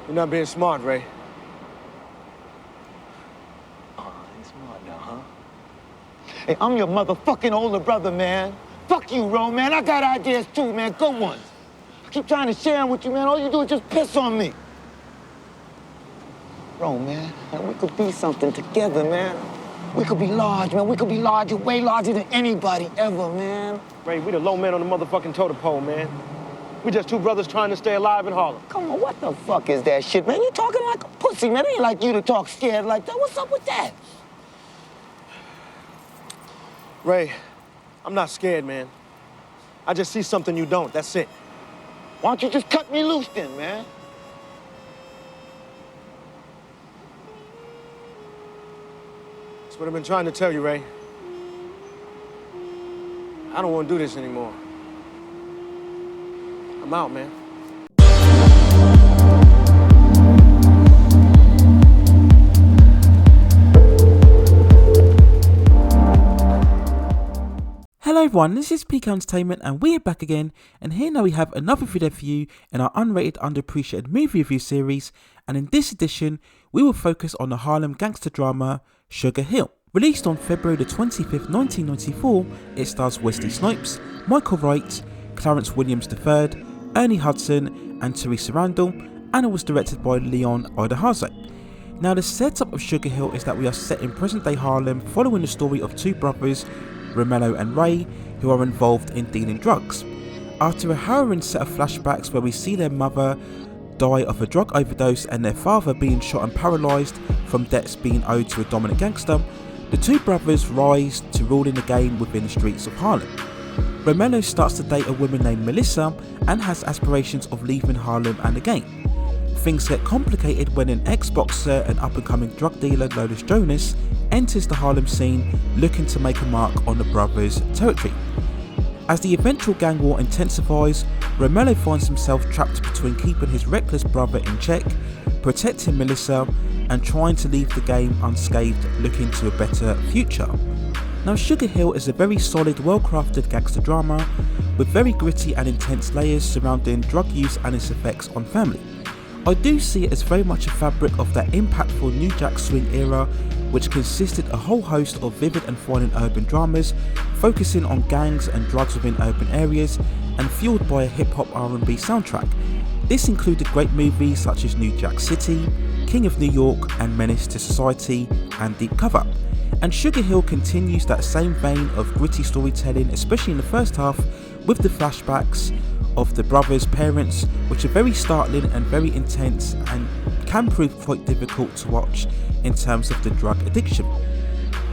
You're not being smart, Ray. Ain't smart now, huh? Hey, I'm your motherfucking older brother, man. Fuck you, Ro, man. I got ideas too, man. Good ones. I keep trying to share them with you, man. All you do is just piss on me. Ro, man, we could be something together, man. We could be large, man. We could be larger, way larger than anybody ever, man. Ray, we the low man on the motherfucking totem pole, man. We just two brothers trying to stay alive in Harlem. Come on, what the fuck is that shit, man? You talking like a pussy, man. It ain't like you to talk scared like that. What's up with that? Ray, I'm not scared, man. I just see something you don't, that's it. Why don't you just cut me loose then, man? That's what I've been trying to tell you, Ray. I don't want to do this anymore. I'm out, man. Hello everyone, this is PK Entertainment and we are back again, and here now we have another video for you in our Unrated Underappreciated movie review series, and in this edition we will focus on the Harlem gangster drama Sugar Hill. Released on February the 25th, 1994, it stars Wesley Snipes, Michael Wright, Clarence Williams III, Ernie Hudson and Theresa Randell, and it was directed by Leon Idahazo. Now the setup of Sugar Hill is that we are set in present day Harlem following the story of two brothers, Randell and Ray, who are involved in dealing drugs. After a harrowing set of flashbacks where we see their mother die of a drug overdose and their father being shot and paralysed from debts being owed to a dominant gangster, the two brothers rise to ruling the game within the streets of Harlem. Randell starts to date a woman named Melissa and has aspirations of leaving Harlem and the game. Things get complicated when an ex-boxer and up-and-coming drug dealer known as Jonas enters the Harlem scene looking to make a mark on the brothers' territory. As the eventual gang war intensifies, Randell finds himself trapped between keeping his reckless brother in check, protecting Melissa, and trying to leave the game unscathed, looking to a better future. Now Sugar Hill is a very solid, well-crafted gangster drama with very gritty and intense layers surrounding drug use and its effects on family. I do see it as very much a fabric of that impactful New Jack Swing era, which consisted a whole host of vivid and violent urban dramas focusing on gangs and drugs within urban areas and fueled by a hip-hop R&B soundtrack. This included great movies such as New Jack City, King of New York and Menace to Society and Deep Cover. And Sugar Hill continues that same vein of gritty storytelling, especially in the first half with the flashbacks of the brothers' parents, which are very startling and very intense and can prove quite difficult to watch in terms of the drug addiction.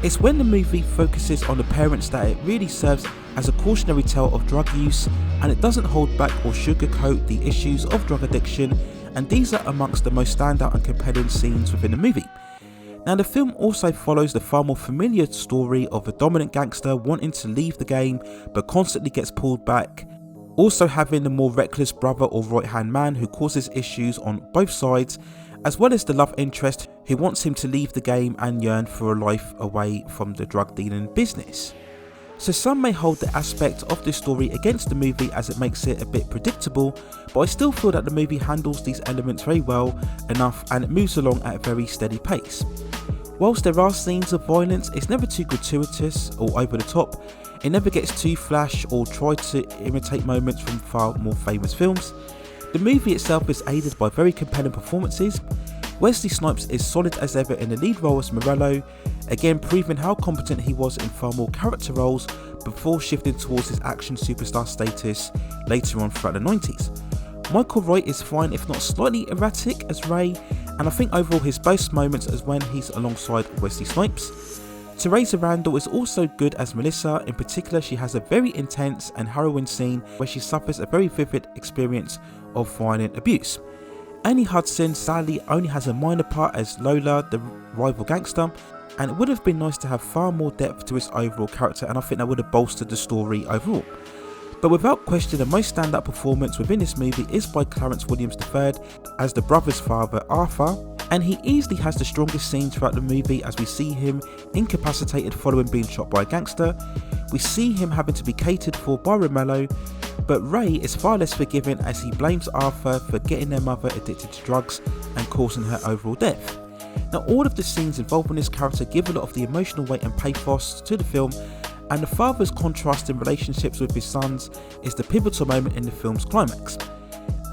It's when the movie focuses on the parents that it really serves as a cautionary tale of drug use, and it doesn't hold back or sugarcoat the issues of drug addiction, and these are amongst the most standout and compelling scenes within the movie. Now the film also follows the far more familiar story of a dominant gangster wanting to leave the game but constantly gets pulled back, also having the more reckless brother or right hand man who causes issues on both sides, as well as the love interest who wants him to leave the game and yearn for a life away from the drug dealing business. So some may hold the aspect of this story against the movie as it makes it a bit predictable, but I still feel that the movie handles these elements very well enough and it moves along at a very steady pace. Whilst there are scenes of violence, it's never too gratuitous or over the top, it never gets too flash or try to imitate moments from far more famous films. The movie itself is aided by very compelling performances. Wesley Snipes is solid as ever in the lead role as Morello, again proving how competent he was in far more character roles before shifting towards his action superstar status later on throughout the 90s. Michael Wright is fine if not slightly erratic as Ray, and I think overall his best moments is when he's alongside Wesley Snipes. Theresa Randell is also good as Melissa. In particular, she has a very intense and harrowing scene where she suffers a very vivid experience of violent abuse. Ernie Hudson sadly only has a minor part as Lola, the rival gangster, and it would have been nice to have far more depth to his overall character, and I think that would have bolstered the story overall. But without question, the most standout performance within this movie is by Clarence Williams III as the brother's father Arthur, and he easily has the strongest scene throughout the movie as we see him incapacitated following being shot by a gangster. We see him having to be catered for by Randell, But Ray is far less forgiving as he blames Arthur for getting their mother addicted to drugs and causing her overall death. Now, all of the scenes involving this character give a lot of the emotional weight and pathos to the film, and the father's contrasting relationships with his sons is the pivotal moment in the film's climax.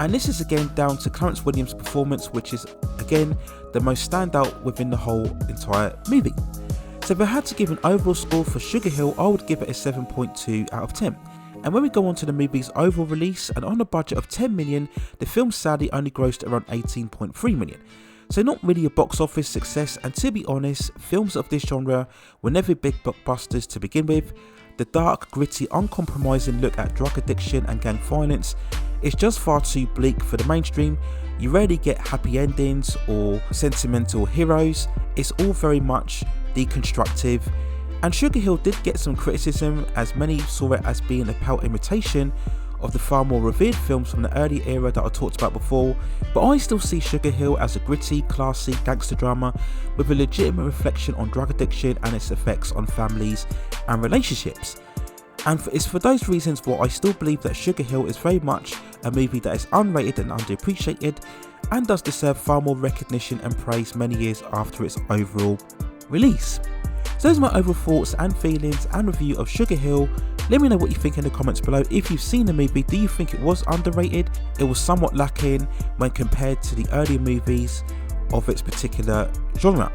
And this is again down to Clarence Williams' performance, which is again the most standout within the whole entire movie. So if I had to give an overall score for Sugar Hill, I would give it a 7.2 out of 10. And when we go on to the movie's overall release, and on a budget of 10 million, the film sadly only grossed around 18.3 million. So not really a box office success, and to be honest, films of this genre were never big blockbusters to begin with. The dark, gritty, uncompromising look at drug addiction and gang violence is just far too bleak for the mainstream. You rarely get happy endings or sentimental heroes. It's all very much deconstructive. And Sugar Hill did get some criticism, as many saw it as being a pale imitation of the far more revered films from the early era that I talked about before, but I still see Sugar Hill as a gritty, classy gangster drama with a legitimate reflection on drug addiction and its effects on families and relationships. And it's for those reasons why I still believe that Sugar Hill is very much a movie that is unrated and underappreciated, and does deserve far more recognition and praise many years after its overall release. So those are my overall thoughts and feelings and review of Sugar Hill. Let me know what you think in the comments below. If you've seen the movie, do you think it was underrated? It was somewhat lacking when compared to the earlier movies of its particular genre.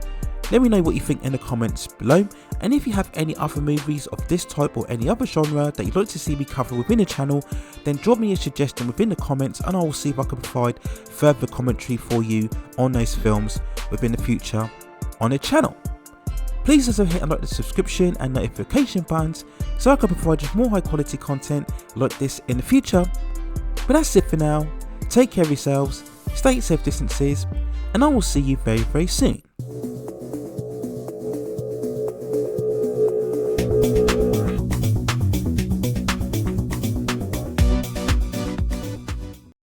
Let me know what you think in the comments below, and if you have any other movies of this type or any other genre that you'd like to see me cover within the channel, then drop me a suggestion within the comments and I will see if I can provide further commentary for you on those films within the future on the channel. Please also hit and like the subscription and notification buttons so I can provide you more high quality content like this in the future. But that's it for now. Take care of yourselves, stay at safe distances, and I will see you very soon.